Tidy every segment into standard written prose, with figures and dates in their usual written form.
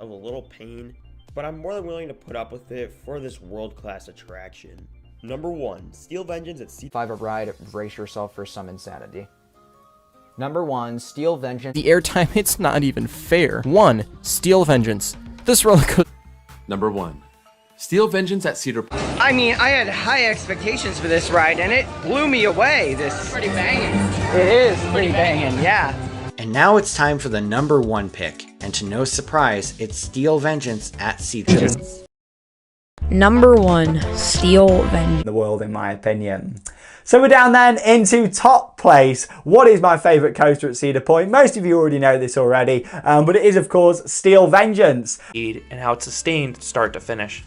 of a little pain, but I'm more than willing to put up with it for this world-class attraction. Number 1, Steel Vengeance at Cedar. 5 a ride, brace yourself for some insanity. Number 1, Steel Vengeance. The airtime, it's not even fair. 1, Steel Vengeance. This roller coaster. Number 1, Steel Vengeance at Cedar. I mean, I had high expectations for this ride, and it blew me away. This pretty banging. It is pretty banging, yeah. And now it's time for the number 1 pick, and to no surprise, it's Steel Vengeance at Cedar. Number 1, Steel Vengeance. The world, in my opinion. So we're down then into top place. What is my favourite coaster at Cedar Point? Most of you already know this already, but it is of course Steel Vengeance. And how it's sustained start to finish.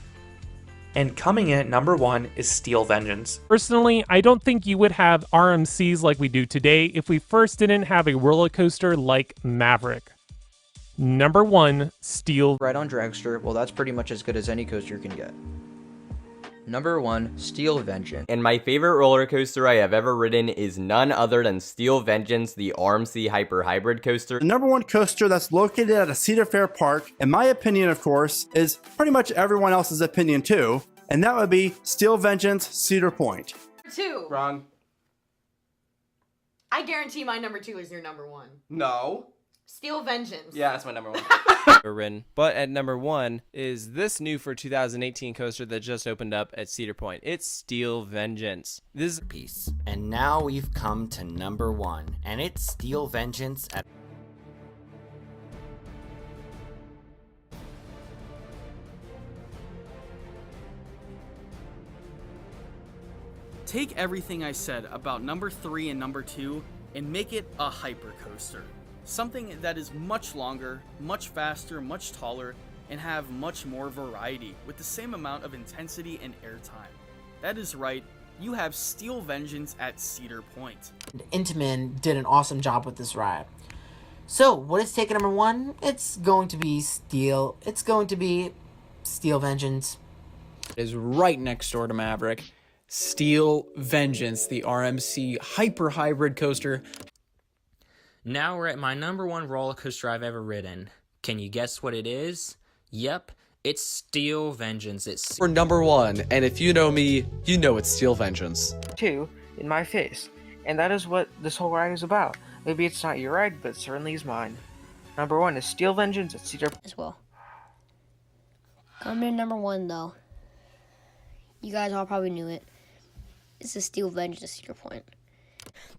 And coming in at number 1 is Steel Vengeance. Personally, I don't think you would have RMCs like we do today if we first didn't have a roller coaster like Maverick. Number 1, Steel. Ride on Dragster, well that's pretty much as good as any coaster you can get. Number 1, Steel Vengeance. And my favorite roller coaster I have ever ridden is none other than Steel Vengeance, the RMC Hyper Hybrid coaster. The number 1 coaster that's located at a Cedar Fair park, in my opinion of course, is pretty much everyone else's opinion too, and that would be Steel Vengeance Cedar Point. 2. Wrong. I guarantee my number 2 is your number 1. No. Steel Vengeance. Yeah, that's my number 1. Ridden. But at number 1 is this new for 2018 coaster that just opened up at Cedar Point. It's Steel Vengeance. This is a piece. And now we've come to number 1, and it's Steel Vengeance at... Take everything I said about number 3 and number 2 and make it a hyper coaster. Something that is much longer, much faster, much taller, and have much more variety with the same amount of intensity and airtime. That is right, you have Steel Vengeance at Cedar Point. Intamin did an awesome job with this ride. So, what is taking number 1? It's going to be Steel Vengeance. It is right next door to Maverick. Steel Vengeance, the RMC Hyper Hybrid coaster. Now we're at my number 1 roller coaster I've ever ridden. Can you guess what it is? Yep, it's Steel Vengeance. It's for number 1, and if you know me, you know it's Steel Vengeance. 2 in my face, and that is what this whole ride is about. Maybe it's not your ride, but it certainly is mine. Number 1 is Steel Vengeance at Cedar as well. Coming in number 1 though. You guys all probably knew it. It's a Steel Vengeance at Cedar Point.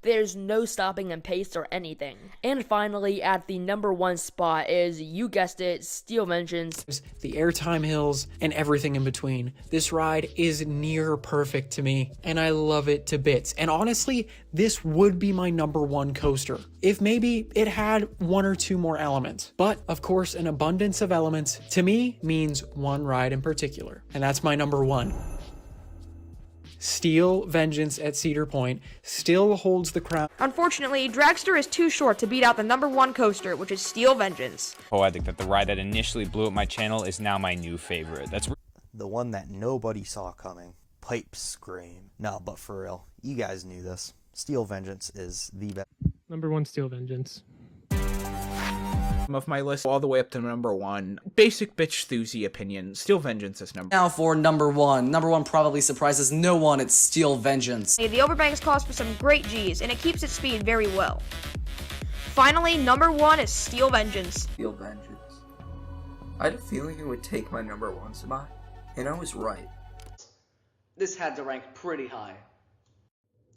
There's no stopping in pace or anything. And finally, at the number 1 spot is, you guessed it, Steel Vengeance. The airtime hills and everything in between. This ride is near perfect to me, and I love it to bits. And honestly, this would be my number 1 coaster, if maybe it had 1 or 2 more elements. But, of course, an abundance of elements, to me, means one ride in particular. And that's my number 1. Steel Vengeance at Cedar Point still holds the crown. Unfortunately, Dragster is too short to beat out the number 1 coaster, which is Steel Vengeance. Oh, I think that the ride that initially blew up my channel is now my new favorite. That's the one that nobody saw coming. Pipe Scream. No, but for real, you guys knew this. Steel Vengeance is the best. Number 1, Steel Vengeance. Of my list all the way up to number 1. Basic bitch Thuzy opinion. Steel Vengeance is number. Now for number 1. Number 1 probably surprises no one. It's Steel Vengeance. The overbanks calls for some great G's, and it keeps its speed very well. Finally, number 1 is Steel Vengeance. Steel Vengeance. I had a feeling it would take my number 1 spot, and I was right. This had to rank pretty high.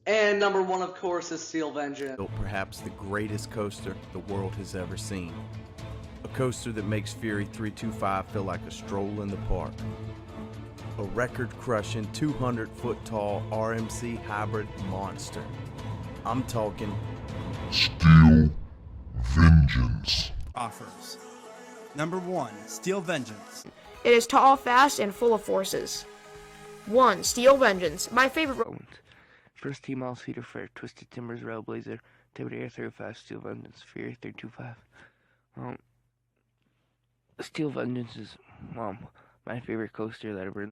And number 1, of course, is Steel Vengeance. Perhaps the greatest coaster the world has ever seen. A coaster that makes Fury 325 feel like a stroll in the park. A record-crushing 200-foot-tall RMC hybrid monster. I'm talking Steel Vengeance. Offers. Number 1, Steel Vengeance. It is tall, fast, and full of forces. 1, Steel Vengeance, my favorite. First Team All Cedar Fair, Twisted Timbers, Railblazer, Tibbet Air 35, Steel Vengeance, Fury 325. Steel Vengeance is my favorite coaster that I've ever.